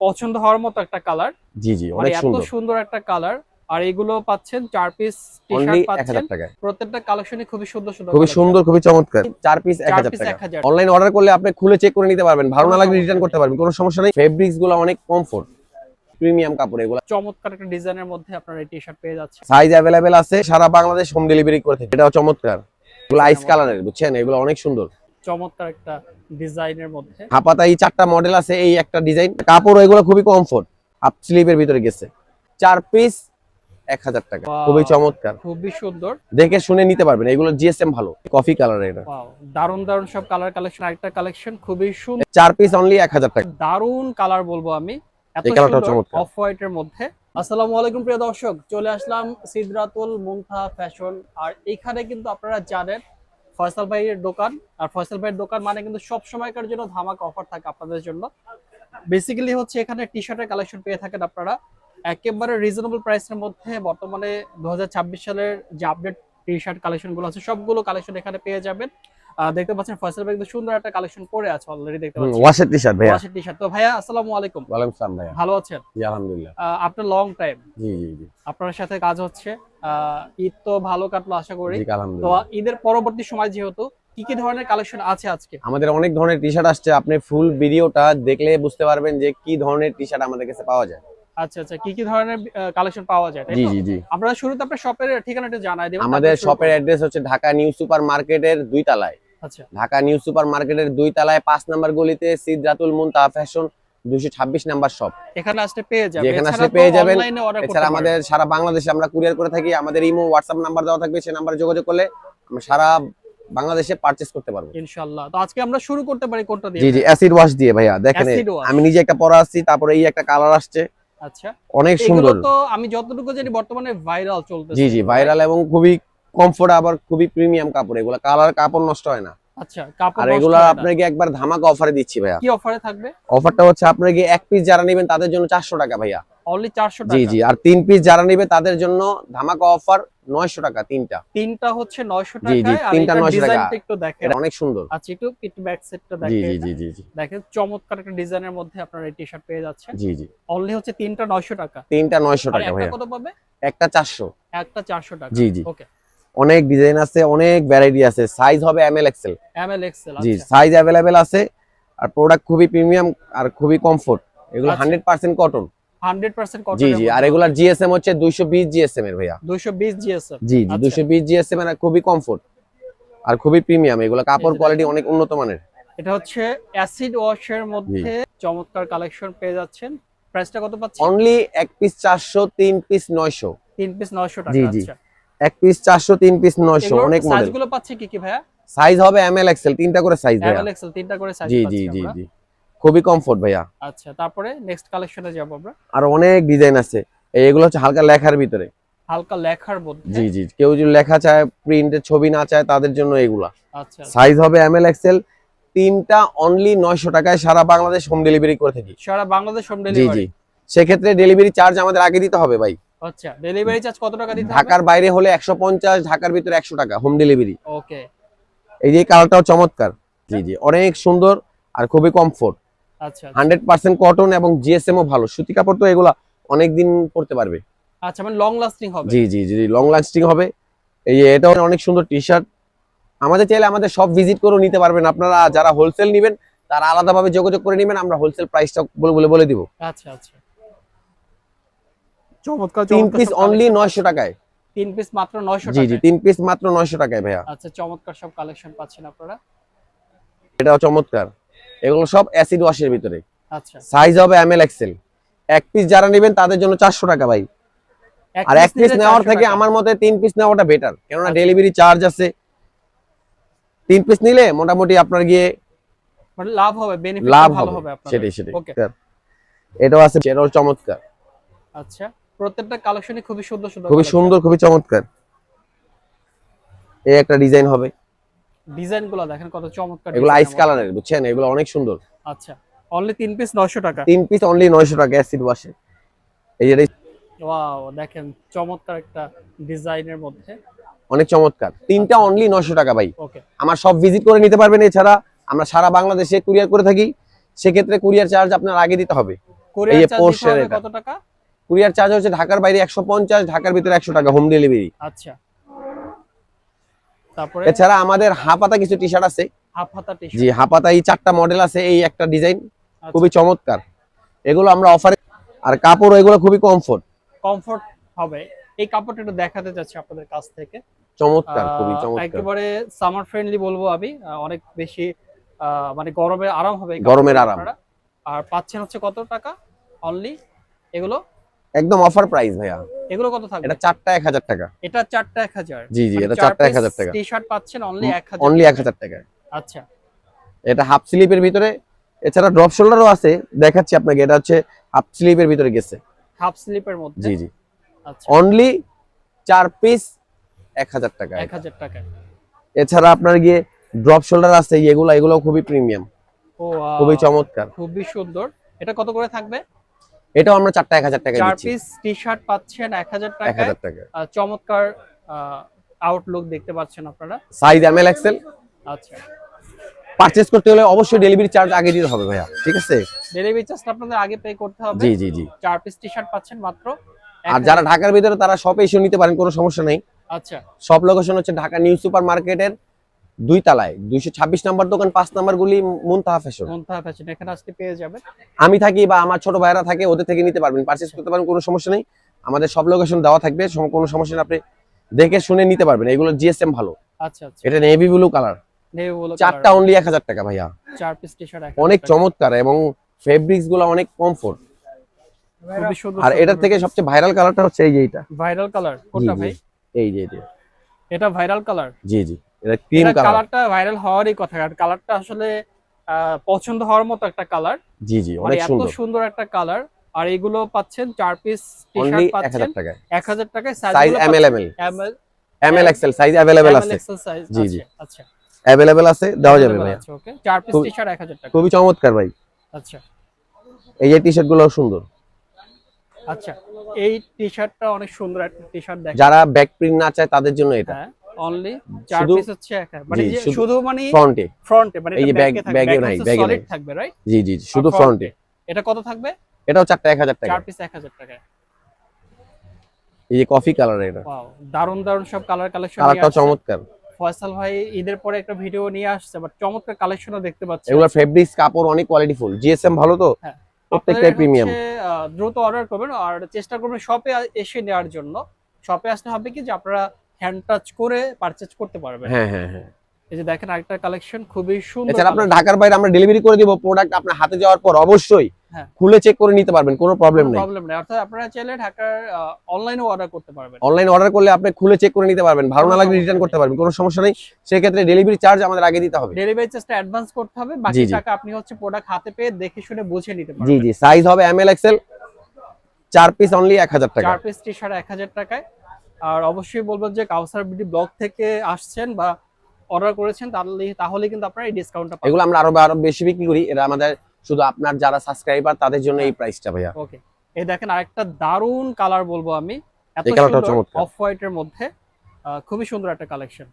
পছন্দ হওয়ার মতো একটা কালার। জি জি, মানে অনেক এত সুন্দর। সুন্দর একটা কালার। আর এগুলো পাচ্ছেন 4 পিস অনলি টি-শার্ট পাচ্ছেন। 1000 টাকায়। প্রত্যেকটা কালেকশনই খুবই সুন্দর সুন্দর খুবই কালেকশন। সুন্দর, খুবই চমৎকার। 4 পিস 4 1000 পিস টাকা। 1000। অনলাইন অর্ডার করলে আপনি খুলে চেক করে নিতে পারবেন। ভালো কোনো না লাগলে সমস্যা রিটার্ন নেই। করতে পারবেন। কোনো সমস্যা নেই। ফেব্রিক্স গুলো অনেক কমফোর্ট। প্রিমিয়াম কাপড় এগুলো। চমৎকার একটা ডিজাইনের মধ্যে আপনারা এই টি-শার্ট পেয়ে যাচ্ছেন। সাইজ अवेलेबल আছে, সারা বাংলাদেশ হোম ডেলিভারি করে থাকে। এটাও চমৎকার। এগুলো আইস ডিজাইনের মধ্যে কালারের, বুঝছেন? এগুলো অনেক সুন্দর। চমৎকার একটা ডিজাইনের মধ্যে। হাপাতা এই 4টা মডেল আছে, এই একটা ডিজাইন। কাপড় এগুলো খুবই কমফোর্ট। হাফ স্লিভের ভিতরে গেছে। 4 পিস 1000 টাকা। খুবই ওয়াও, চমৎকার। খুবই সুন্দর। দেখে শুনে নিতে পারবেন। এগুলো জিএসএম ভালো। কফি কালার এটা। ওয়াও, দারুন দারুন সব কালার কালেকশন। আরেকটা কালেকশন খুবই সুন্দর। 4 পিস অনলি 1000 টাকা। দারুন কালার বলবো আমি। এত এই কালারটাও সুন্দর চমৎকার। অফ হোয়াইটের মধ্যে। আসসালামু আলাইকুম প্রিয় দর্শক, চলে আসলাম সিদরাতুল মুনতাহা ফ্যাশন। আর এখানে কিন্তু আপনারা জানেন ফয়সাল ভাইয়ের দোকান। আর ফয়সাল ভাইয়ের দোকান মানে কিন্তু সব সময়কার জন্য ধামাকা অফার থাকে আপনাদের জন্য। বেসিক্যালি হচ্ছে এখানে টি শার্টের কালেকশন পেয়ে থাকেন আপনারা একেবারে রিজনেবল প্রাইসের মধ্যে। বর্তমানে 2026 সালের যে আপডেট টি শার্ট কালেকশন গুলো আছে সবগুলো কালেকশন এখানে পেয়ে যাবেন। দেখতে পাচ্ছেন ফয়সাল ভাই কিন্তু সুন্দর একটা কালেকশন পরে আছে অলরেডি, দেখতে পাচ্ছেন ওয়াশের টি-শার্ট ভাইয়া। ওয়াশের টি শার্ট। তো ভাইয়া আসসালামু আলাইকুম। ওয়ালাইকুম আসসালাম ভাইয়া। ভালো আছেন? জি আলহামদুলিল্লাহ। আপনার লং টাইম জি জি জি। আপনার সাথে কাজ হচ্ছে। ঈদ তো ভালো কাটলো আশা করি। জি তো আলহামদুলিল্লাহ। ঈদের পরবর্তী সময় যেহেতু কি কি ধরনের কালেকশন আছে আজকে? আমাদের অনেক ধরনের টি-শার্ট আসছে। আপনি ফুল ভিডিওটা দেখলে বুঝতে পারবেন যে কি ধরনের টি-শার্ট আমাদের কাছে পাওয়া যায়। আচ্ছা আচ্ছা, কি কি ধরনের কালেকশন পাওয়া যায় তাই জি তো? জি জি। আমরা শুরুতে আপনার শপের ঠিকানাটা জানাই দেব। আমাদের শপের অ্যাড্রেস হচ্ছে ঢাকা নিউ সুপার মার্কেটের 2 তলায়। আচ্ছা ঢাকা নিউ সুপার মার্কেটের 2 তলায় 5 নাম্বার গলিতে সিদরাতুল মুনতাহা ফ্যাশন 226 নাম্বার শপ। এখানে আসলে পেয়ে যাবেন। যেখানে এছাড়া আসলে তো পেয়ে যাবেন। অনলাইনে অর্ডার করতে এছাড়া পারবেন। আমাদের সারা বাংলাদেশে আমরা কুরিয়ার করে থাকি। আমাদের ইমো হোয়াটসঅ্যাপ নাম্বার দেওয়া থাকবে, সেই নাম্বারে যোগাযোগ করলে আমরা সারা বাংলাদেশে পারচেজ করতে পারবো। ইনশাআল্লাহ। তো আজকে আমরা শুরু করতে পারি কোনটা দিয়ে? জি জি, অ্যাসিড ওয়াশ দিয়ে ভাইয়া। দেখেন অ্যাসিড ওয়াশ। আমি নিজে একটা পরা আসছি, তারপরে এই একটা কালার আসছে আচ্ছা, অনেক এগুলো সুন্দর। তো আমি যতটুকু জানি বর্তমানে ভাইরাল চলতেছে। জি জি, ভাইরাল এবং খুবই কমফোর্ট, আবার খুবই প্রিমিয়াম কাপড়। এগুলো কালার কাপড় নষ্ট হয় না। আচ্ছা, কাপড় আর নষ্ট এগুলা হয় না। আপনাকে একবার ধামাকা অফারে দিচ্ছি ভাইয়া। কি অফারে থাকবে? অফারটা হচ্ছে আপনাকে এক পিস যারা নেবেন তাদের জন্য 400 টাকা ভাইয়া। অনলি 400 জি টাকা। জি, আর 3 পিস যারা নেবে তাদের জন্য ধামাকা অফার 900 টাকা তিনটা। তিনটা হচ্ছে 900 জি জি, টাকায়। আর তিনটা এটা 900 টাকা। ডিজাইনটা একটু দেখেন। এটা অনেক সুন্দর। আচ্ছা, একটু ব্যাক সাইডটা জি দেখেন। জি এটা জি জি জি। দেখেন চমৎকার একটা ডিজাইনের মধ্যে আপনারা এই টি-শার্ট পেয়ে যাচ্ছেন। জি জি, অনলি হচ্ছে তিনটা 900 টাকা। তিনটা 900 আর টাকা একটা ভাইয়া। কত পাবে? একটা 400। একটা 400 টাকা। জি জি। ওকে। অনেক ডিজাইন আছে, অনেক ভ্যারাইটি আছে। সাইজ হবে M L XL. ML XL. জি, আচ্ছা সাইজ अवेलेबल আছে। আর প্রোডাক্ট খুবই প্রিমিয়াম আর খুবই কমফোর্ট। এগুলো আচ্ছা। 100% কটন। 100% জি কটনের জি, মধ্যে। আর এগুলার জিএসএম হচ্ছে 220 জিএসএম এর ভাইয়া। 220 জিএসএম। জি জি, আচ্ছা, 220 জিএসএম এর, খুবই কমফোর্ট আর খুবই প্রিমিয়াম। এগুলো কাপড় কোয়ালিটি অনেক উন্নত মানের। এটা হচ্ছে অ্যাসিড ওয়াশের জি, মধ্যে চমৎকার কালেকশন পেয়ে যাচ্ছেন। প্রাইসটা কত পাচ্ছেন? অনলি এক পিস 400, 3 পিস 900। 3 পিস 900 জি টাকা। জি, আচ্ছা, এক পিস 400, 3 পিস 900। এগুলোর অনেক মডেল। সাইজগুলো পাচ্ছি কি কি ভাইয়া? সাইজ হবে এম এল এক্সেল, তিনটা করে সাইজ ভাইয়া। এমএল এক্সেল তিনটা করে সাইজ জি জি পাচ্ছি জি আমরা। জি, খুবই কমফোর্ট ভাইয়া। আচ্ছা, তারপরে নেক্সট কালেকশনে যাব আমরা। আর অনেক ডিজাইন আছে। এগুলো হচ্ছে হালকা লেখার ভিতরে। হালকা লেখার মধ্যে। জি জি, কেউ যদি লেখা চায়, প্রিন্টের ছবি না চায়, তাদের জন্য এগুলা। আচ্ছা, সাইজ হবে এম এল এক্সেল। তিনটা অনলি 900 টাকায় সারা বাংলাদেশ হোম ডেলিভারি করে থাকি। সারা বাংলাদেশ হোম জি ডেলিভারি। জি, সেক্ষেত্রে ডেলিভারি চার্জ আমাদের আগে দিতে হবে ভাই। আচ্ছা, ডেলিভারি চার্জ কত টাকা দিতে হবে? ঢাকার বাইরে হলে 150, ঢাকার ভিতরে 100 টাকা হোম ডেলিভারি। ওকে। এই যে কালারটাও চমৎকার। জি জি, অনেক সুন্দর আর খুবই কমফোর্ট। আচ্ছা 100% কটন এবং জিএসএম ও ভালো। সুতি কাপড় তো এগুলা অনেক দিন পরতে পারবে। আচ্ছা, মানে লং লাস্টিং হবে। জি জি জি, লং লাস্টিং হবে। এই যে এটাও অনেক সুন্দর টি-শার্ট। আমাদের চাইলে আমাদের সব ভিজিট করে নিতে পারবেন। আপনারা যারা হোলসেল নেবেন তারা আলাদাভাবে যোগাযোগ করে নেবেন, আমরা হোলসেল প্রাইসটা বলে দিব। আচ্ছা আচ্ছা, চমৎকার 3 চমৎকার পিস সব অনলি কালেকশন। 900 টাকায়। 3 পিস মাত্র 900 জি জি, টাকায়। 3 পিস মাত্র 900 টাকায় ভাইয়া। আচ্ছা, চমৎকার সব কালেকশন পাচ্ছেন আপনারা। এটাও চমৎকার। এগুলো সব অ্যাসিড ওয়াশের ভিতরে। আচ্ছা, সাইজ হবে এম এল এক্সেল। এক পিস যারা নেবেন তাদের জন্য 400 টাকা ভাই। আর এক পিস নিলে নেওয়ার 400 থেকে টাকা। আমার মতে 3 পিস নেওয়াটা বেটার, কেননা আচ্ছা। ডেলিভারি চার্জ আছে। 3 পিস নিলে মোটামুটি আপনার গিয়ে মানে লাভ হবে, বেনিফিট লাভ ভালো হবে। হবে আপনাদের। সেটাই সেটাই। ওকে। এটাও আছে, এটাও চমৎকার। আচ্ছা, প্রত্যেকটা কালেকশনই খুবই সুন্দর সুন্দর। খুবই সুন্দর, খুবই চমৎকার। এই একটা ডিজাইন হবে। ডিজাইনগুলো দেখেন কত চমৎকার। এগুলো আইস ডিজাইনের কালারের, বুঝছেন? এগুলো অনেক সুন্দর। মধ্যে। আচ্ছা, অনলি 3 পিস 900 টাকা। 3 পিস অনলি 900 টাকা অ্যাসিড ওয়াশে। এই যে ওয়াও, দেখেন চমৎকার একটা ডিজাইনের মধ্যে। অনেক চমৎকার। তিনটা অনলি 900 টাকা ভাই। ওকে। আমার সব ভিজিট করে নিতে পারবেন। এছাড়া আমরা সারা বাংলাদেশে কুরিয়ার করে থাকি, সেক্ষেত্রে কুরিয়ার চার্জ আপনার আগে দিতে হবে। কোরিয়ার চার্জ দিতে পোর্শের হবে এটা কত টাকা? কুরিয়ার চার্জ হচ্ছে ঢাকার বাইরে 150, ঢাকার ভিতরে 100 টাকা হোম ডেলিভারি। আচ্ছা, তারপরে এছাড়া আমাদের হাফাতা কিছু টি শার্ট আছে। হাফ হাতা টি জি, শার্ট। হাফাতা এই 4টা মডেল আছে, এই একটা ডিজাইন খুবই চমৎকার, এগুলো আমরা অফারে। আর কাপড় এগুলো খুবই কমফোর্ট হবে। এই কাপড়টা একটু দেখাতে চাচ্ছি আপনাদের কাছ থেকে। চমৎকার, খুবই চমৎকার, একেবারে সামার ফ্রেন্ডলি বলবো আমি, অনেক বেশি মানে গরমে আরাম হবে এই গরমের কাপড়গুলো আরাম। আপনারা। আর পাচ্ছেন হচ্ছে কত টাকা অনলি এগুলো? একদম অফার প্রাইস ভাইয়া। এগুলো কত থাকবে? এটা 4টা 1000 টাকা। এটা 4টা 1000। জি জি, এটা 4টা 1000 টাকা। টি-শার্ট পাচ্ছেন অনলি 1000। অনলি 1000 টাকা। আচ্ছা, এটা হাফ স্লিপের ভিতরে, এছাড়া ড্রপ শোল্ডারও আছে, দেখাচ্ছি আপনাকে। এটা হচ্ছে হাফ স্লিপের ভিতরে গেছে। হাফ স্লিপের মধ্যে। জি জি, আচ্ছা, অনলি 4 পিস 1000 টাকা। 1000 টাকায়। এছাড়া আপনার গিয়ে ড্রপ শোল্ডার আছে, এগুলো খুবই প্রিমিয়াম, ও খুবই চমৎকার। খুবই সুন্দর। এটা কত করে থাকবে? এটাও আমরা 4টা 1000 টাকা 4 দিচ্ছি। পিস টি-শার্ট পাচ্ছেন 1000 টাকায়। 1000 টাকা। চমৎকার আউটলুক দেখতে পাচ্ছেন আপনারা। Size M L XL. আচ্ছা, পারচেজ করতে হলে অবশ্যই ডেলিভারি চার্জ আগে দিতে হবে ভাইয়া, ঠিক আছে? ডেলিভারি চার্জটা আপনাদের আগে পে করতে হবে। জি জি জি। 4 পিস টি-শার্ট পাচ্ছেন মাত্র আর 1000 যারা ঢাকার ভিতরে তারা শপে এসে নিতে পারেন, কোনো সমস্যা নেই। আচ্ছা, সব লোকেশন হচ্ছে ঢাকা নিউ সুপার মার্কেটের 2 তলায় 226 নম্বর দোকান, 5 নম্বর গুলি মুনতাহা ফ্যাশন। মুনতাহা ফ্যাশন, এখানে আসলে পেয়ে যাবেন। আমি থাকি বা আমার ছোট ভাইরা থাকে, ওদের থেকে নিতে পারবেন, পারচেজ করতে পারেন, কোনো সমস্যা নেই। আমাদের সব লোকেশন দেওয়া থাকবে, কোনো সমস্যা নেই, আপনি দেখে শুনে নিতে পারবেন। এগুলো জিএসএম ভালো। আচ্ছা আচ্ছা, এটা navy blue colour, navy blue 4টা অনলি 1000 টাকা ভাইয়া। 4 পিস টি-শার্ট অনেক চমৎকার এবং ফেব্রিক্স গুলো অনেক কমফোর্ট। খুবই সুন্দর। আর এটার থেকে সবচেয়ে ভাইরাল কালারটা হচ্ছে এই যে এটা। ভাইরাল কালার কোনটা ভাই? এই যে এটা। এটা ভাইরাল কালার। জি জি, এটা ক্রিম কালার। কালারটা ভাইরাল হওয়ারই কথা, কারণ কালারটা আসলে পছন্দ হওয়ার মতো একটা কালার। জি জি, মানে অনেক এত সুন্দর। সুন্দর একটা কালার। আর এগুলো পাচ্ছেন 4 পিস অনলি টি-শার্ট পাচ্ছেন 1000 টাকায়। 1000 টাকায়। Size M L M L XL size available আছে। জি জি, আচ্ছা, अवेलेबल আছে, দেওয়া যাবে ভাই। আচ্ছা, ওকে। 4 পিস টি-শার্ট 1000 টাকা। খুবই চমৎকার ভাই। আচ্ছা এই যে টি-শার্ট গুলো সুন্দর। আচ্ছা, এই টি-শার্টটা অনেক সুন্দর একটা টি-শার্ট দেখেন। যারা ব্যাক প্রিন্ট না চায় তাদের জন্য এটা। হ্যাঁ, অনলি 4 শুধু পিস হচ্ছে মানে জি, যে শুধু শুধু মানে ফ্রন্টে। ফ্রন্টে, মানে এই যে এটা ব্যাকে থাকবে, ব্যাগে ব্যাক নাই, হচ্ছে ব্যাগে সলিড নাই। থাকবে, রাইট? জি জি, শুধু আর ফ্রন্টে। এটা কত থাকবে? এটাও 4টা 1000 টাকা। 4 পিস 1000 টাকায়। এই যে কফি কালার, এটা ওয়াও, দারুন দারুন সব কালার কালেকশন নিয়ে কালারটাও আসছে। চমৎকার। ফয়সাল ভাই ঈদের পরে একটা ভিডিও নিয়ে আসছে, বাট চমৎকার কালেকশনও দেখতে পাচ্ছি। এগুলো ফেব্রিক্স কাপড় অনেক কোয়ালিটিফুল, জিএসএম ভালো তো, হ্যাঁ, প্রত্যেকটাই প্রিমিয়াম। দ্রুত অর্ডার করবেন আর চেষ্টা করবেন শপে এসে নেওয়ার জন্য। শপে আসলে হবে কি যে আপনারা হ্যান্ড টাচ করে পারচেজ করতে পারবেন। হ্যাঁ হ্যাঁ হ্যাঁ। এই যে দেখেন আরেকটা কালেকশন, খুবই সুন্দর। এছাড়া আপনার ঢাকার বাইরে আমরা ডেলিভারি করে দিব, প্রোডাক্ট আপনার হাতে যাওয়ার পর অবশ্যই হ্যাঁ, খুলে চেক করে নিতে পারবেন, কোনো প্রবলেম নেই। প্রবলেম নেই, অর্থাৎ আপনারা চাইলে ঢাকার অনলাইনেও অর্ডার করতে পারবেন। অনলাইন অর্ডার করলে আপনি খুলে চেক করে নিতে পারবেন, ভালো না লাগলে রিটার্ন করতে পারবেন, কোনো সমস্যা নেই। সেই ক্ষেত্রে ডেলিভারি চার্জ আমাদের আগে দিতে হবে। ডেলিভারি চার্জটা অ্যাডভান্স করতে হবে, বাকি জি, জি। টাকা আপনি হচ্ছে প্রোডাক্ট হাতে পেয়ে দেখে শুনে বুঝে নিতে জি পারবেন। জি, সাইজ হবে M L XL, 4 piece only 1000 টাকা। 4 পিস টি-শার্ট 1000 টাকায়। আর অবশ্যই বলবো যে কাউসার বিউটি ব্লগ থেকে আসছেন বা অর্ডার করেছেন, তাহলে কিন্তু আপনারা এই ডিসকাউন্টটা পাবেন। এগুলো আমরা আরো বেশি বিক্রি করি, এটা আমাদের শুধু আপনার যারা সাবস্ক্রাইবার তাদের জন্য এই প্রাইসটা ভাইয়া। ওকে, এই দেখেন আরেকটা দারুন কালার বলবো আমি, এত এই কালারটাও সুন্দর চমৎকার। অফ হোয়াইটের মধ্যে, খুবই সুন্দর একটা কালেকশন।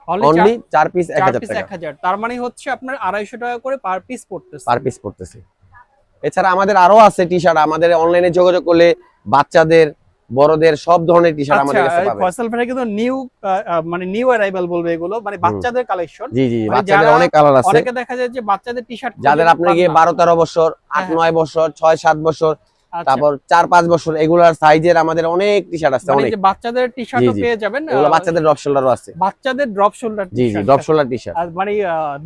অনলি 4 পিস 1000 পিস টাকা। 1000, তার মানে হচ্ছে আপনার 250 টাকা করে পার পিস পড়তেছে। পার পিস পড়তেছে। এছাড়া আমাদের আরো আছে টি-শার্ট, আমাদের অনলাইনে যোগাযোগ করলে বাচ্চাদের বড়দের সব ধরনের টি-শার্ট আমাদের কাছে পাবেন। ফয়সাল ভাই কিন্তু নিউ মানে নিউ অ্যারাইভাল বলবে এগুলো, মানে বাচ্চাদের কালেকশন। জি জি, মানে বাচ্চাদের যারা অনেক কালার আছে। অনেকে দেখা যায় যে বাচ্চাদের টি-শার্ট যাদের আপনি গিয়ে 12-13 বছর, 8-9 বছর, 6-7 বছর, তারপর 4-5 বছর, এগুলার সাইজের আমাদের অনেক টি-শার্ট আছে, মানে অনেক। যে বাচ্চাদের টি-শার্টও জি, জি। পেয়ে যাবেন। এগুলো বাচ্চাদের ড্রপ শোল্ডারও আছে। বাচ্চাদের ড্রপ শোল্ডার জি জি, ড্রপ শোল্ডার টি-শার্ট। আর মানে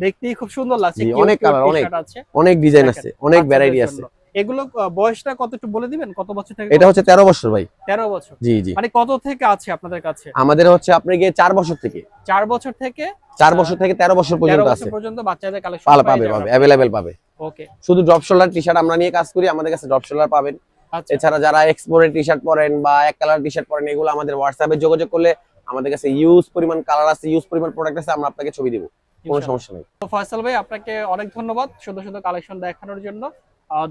দেখতেই খুব সুন্দর লাগছে। জি, cute অনেক cute কালার, অনেক t-shirt আছে। অনেক ডিজাইন দেখেন, আছে, অনেক বাচ্চাদের ভ্যারাইটি জন্য। আছে। এগুলো বয়সটা কত একটু বলে দিবেন, কত বছর থেকে? এটা হচ্ছে 13 বছর ভাই। 13 বছর। জি জি, মানে কত থেকে আছে আপনাদের কাছে? আমাদের হচ্ছে আপনি গিয়ে 4 বছর থেকে 4 বছর থেকে 4 বছর থেকে 13 বছর 13 পর্যন্ত বছর আছে। পর্যন্ত বাচ্চাদের কালেকশন পাবে अवेलेबल পাবে। ওকে, শুধু ড্রপ শোল্ডার টি-শার্ট আমরা নিয়ে কাজ করি, আমাদের কাছে ড্রপ শোল্ডার পাবেন। আচ্ছা, এছাড়া যারা এক্সপোর্টেড টি-শার্ট পরেন বা এক কালার টি-শার্ট পরেন, এগুলো আমাদের হোয়াটসঅ্যাপে যোগাযোগ করলে আমাদের কাছে ইউজ পরিমাণ কালার আছে, ইউজ পরিমাণ প্রোডাক্ট আছে, আমরা আপনাকে ছবি দেব, কোনো ইনশাআল্লাহ। সমস্যা নেই। তো ফয়সাল ভাই আপনাকে অনেক ধন্যবাদ সুন্দর সুন্দর কালেকশন দেখানোর জন্য।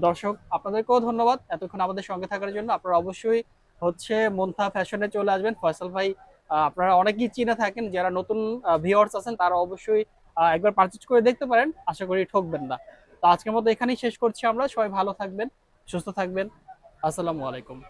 দর্শক আপনাদেরকেও ধন্যবাদ এতক্ষণ আমাদের সঙ্গে থাকার জন্য। আপনারা অবশ্যই হচ্ছে মুনতাহা ফ্যাশনে চলে আসবেন। ফয়সাল ভাই আপনারা অনেকেই চিনে থাকেন, যারা নতুন ভিউয়ার্স আছেন তারা অবশ্যই একবার পারচেজ করে দেখতে পারেন, আশা করি ঠকবেন না। তো আজকের মতো এখানেই শেষ করছি আমরা। সবাই ভালো থাকবেন, সুস্থ থাকবেন। আসসালামু আলাইকুম।